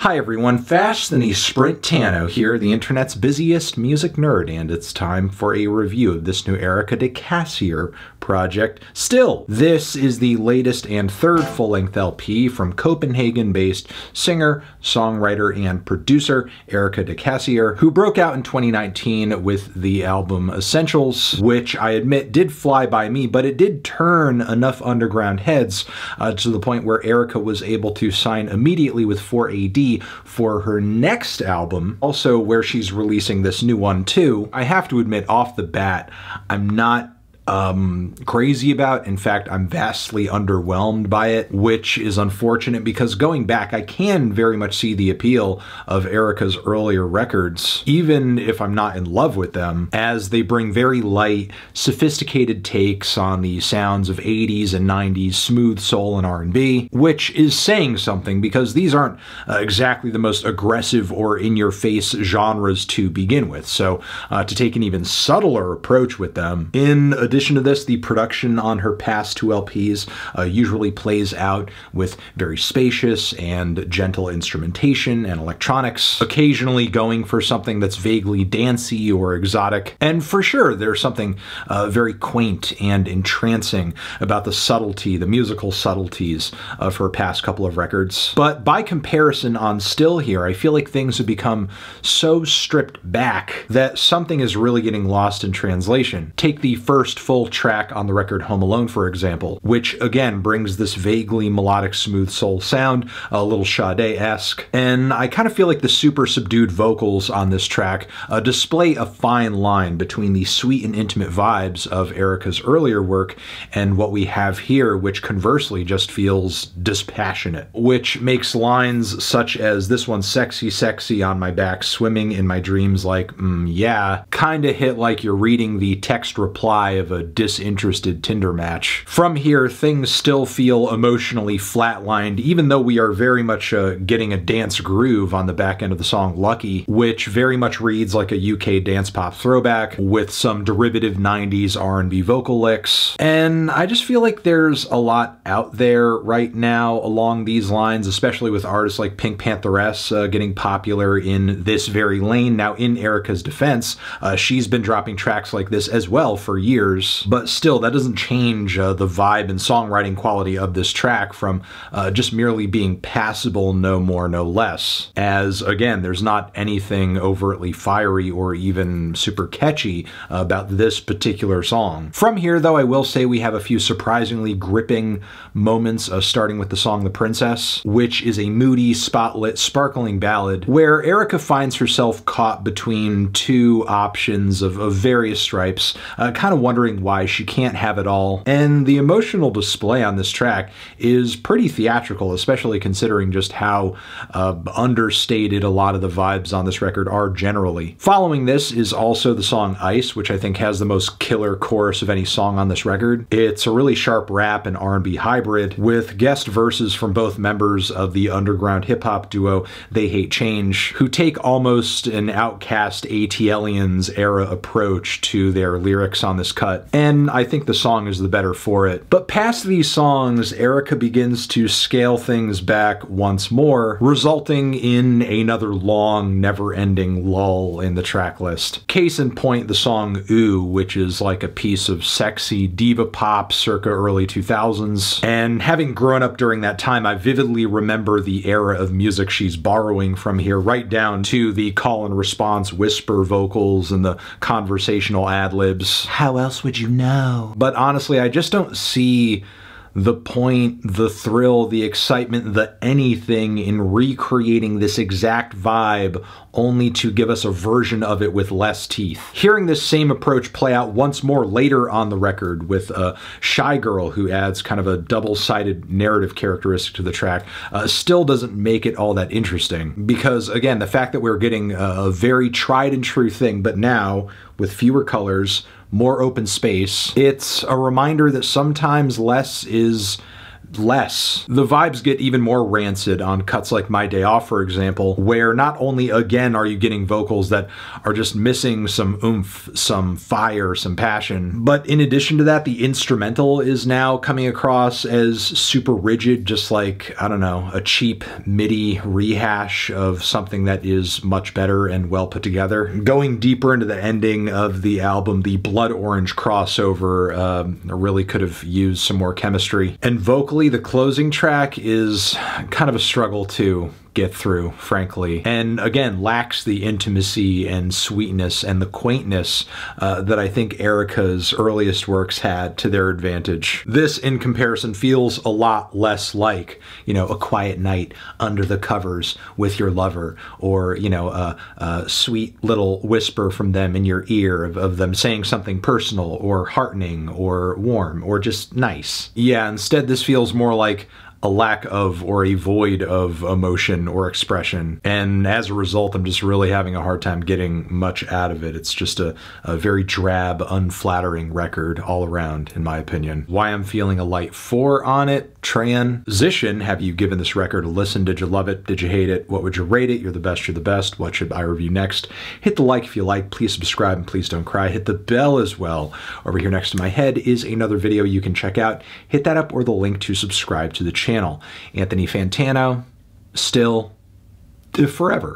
Hi everyone, Fast than a Sprint Tano here, the internet's busiest music nerd, and it's time for a review of this new Erika de Casier project. Still, this is the latest and third full-length LP from Copenhagen-based singer, songwriter, and producer Erika de Casier, who broke out in 2019 with the album Essentials, which I admit did fly by me, but it did turn enough underground heads to the point where Erika was able to sign immediately with 4AD for her next album, also where she's releasing this new one too. I have to admit off the bat, I'm not crazy about. In fact, I'm vastly underwhelmed by it, which is unfortunate because going back, I can very much see the appeal of Erika's earlier records, even if I'm not in love with them, as they bring very light, sophisticated takes on the sounds of 80s and 90s smooth soul and R&B, which is saying something because these aren't exactly the most aggressive or in-your-face genres to begin with. So to take an even subtler approach with them, in addition to this, the production on her past two LPs usually plays out with very spacious and gentle instrumentation and electronics, occasionally going for something that's vaguely dancey or exotic. And for sure, there's something very quaint and entrancing about the subtlety, the musical subtleties of her past couple of records. But by comparison on Still here, I feel like things have become so stripped back that something is really getting lost in translation. Take the first full track on the record Home Alone, for example, which again brings this vaguely melodic smooth soul sound, a little Sade-esque, and I kind of feel like the super subdued vocals on this track display a fine line between the sweet and intimate vibes of Erika's earlier work and what we have here, which conversely just feels dispassionate, which makes lines such as this one, "Sexy, sexy on my back, swimming in my dreams like, yeah," kinda hit like you're reading the text reply of a disinterested Tinder match. From here, things still feel emotionally flatlined, even though we are very much getting a dance groove on the back end of the song Lucky, which very much reads like a UK dance pop throwback with some derivative 90s R&B vocal licks. And I just feel like there's a lot out there right now along these lines, especially with artists like Pink Pantheress getting popular in this very lane. Now, in Erika's defense, she's been dropping tracks like this as well for years, but still, that doesn't change the vibe and songwriting quality of this track from just merely being passable, no more, no less. As, again, there's not anything overtly fiery or even super catchy about this particular song. From here, though, I will say we have a few surprisingly gripping moments, starting with the song The Princess, which is a moody, spotlit, sparkling ballad where Erika finds herself caught between two options of various stripes, kind of wondering why she can't have it all. And the emotional display on this track is pretty theatrical, especially considering just how understated a lot of the vibes on this record are generally. Following this is also the song Ice, which I think has the most killer chorus of any song on this record. It's a really sharp rap and R&B hybrid with guest verses from both members of the underground hip-hop duo They Hate Change, who take almost an Outcast ATLians era approach to their lyrics on this cut. And I think the song is the better for it. But past these songs, Erika begins to scale things back once more, resulting in another long, never-ending lull in the track list. Case in point, the song Ooh, which is like a piece of sexy diva pop circa early 2000s. And having grown up during that time, I vividly remember the era of music she's borrowing from here, right down to the call and response whisper vocals and the conversational ad-libs. How else would you know? But honestly, I just don't see the point, the thrill, the excitement, the anything in recreating this exact vibe only to give us a version of it with less teeth. Hearing this same approach play out once more later on the record with a Shy Girl who adds kind of a double-sided narrative characteristic to the track still doesn't make it all that interesting. Because again, the fact that we're getting a very tried and true thing, but now with fewer colors, more open space, it's a reminder that sometimes less is less. The vibes get even more rancid on cuts like My Day Off, for example, where not only again are you getting vocals that are just missing some oomph, some fire, some passion, but in addition to that, the instrumental is now coming across as super rigid, just like, I don't know, a cheap MIDI rehash of something that is much better and well put together. Going deeper into the ending of the album, the Blood Orange crossover really could have used some more chemistry. And vocally, the closing track is kind of a struggle to get through, frankly, and again lacks the intimacy and sweetness and the quaintness that I think Erika's earliest works had to their advantage. This, in comparison, feels a lot less like, you know, a quiet night under the covers with your lover, or, you know, a sweet little whisper from them in your ear of them saying something personal or heartening or warm or just nice. Yeah, instead this feels more like a lack of or a void of emotion or expression, and as a result I'm just really having a hard time getting much out of it. It's just a very drab, unflattering record all around, in my opinion. Why I'm feeling a light 4 on it: transition. Have you given this record a listen? Did you love it? Did you hate it? What would you rate it? You're the best, you're the best. What should I review next? Hit the like if you like, please subscribe, and please don't cry. Hit the bell as well. Over here next to my head is another video you can check out. Hit that up or the link to subscribe to the channel. Anthony Fantano, still, forever.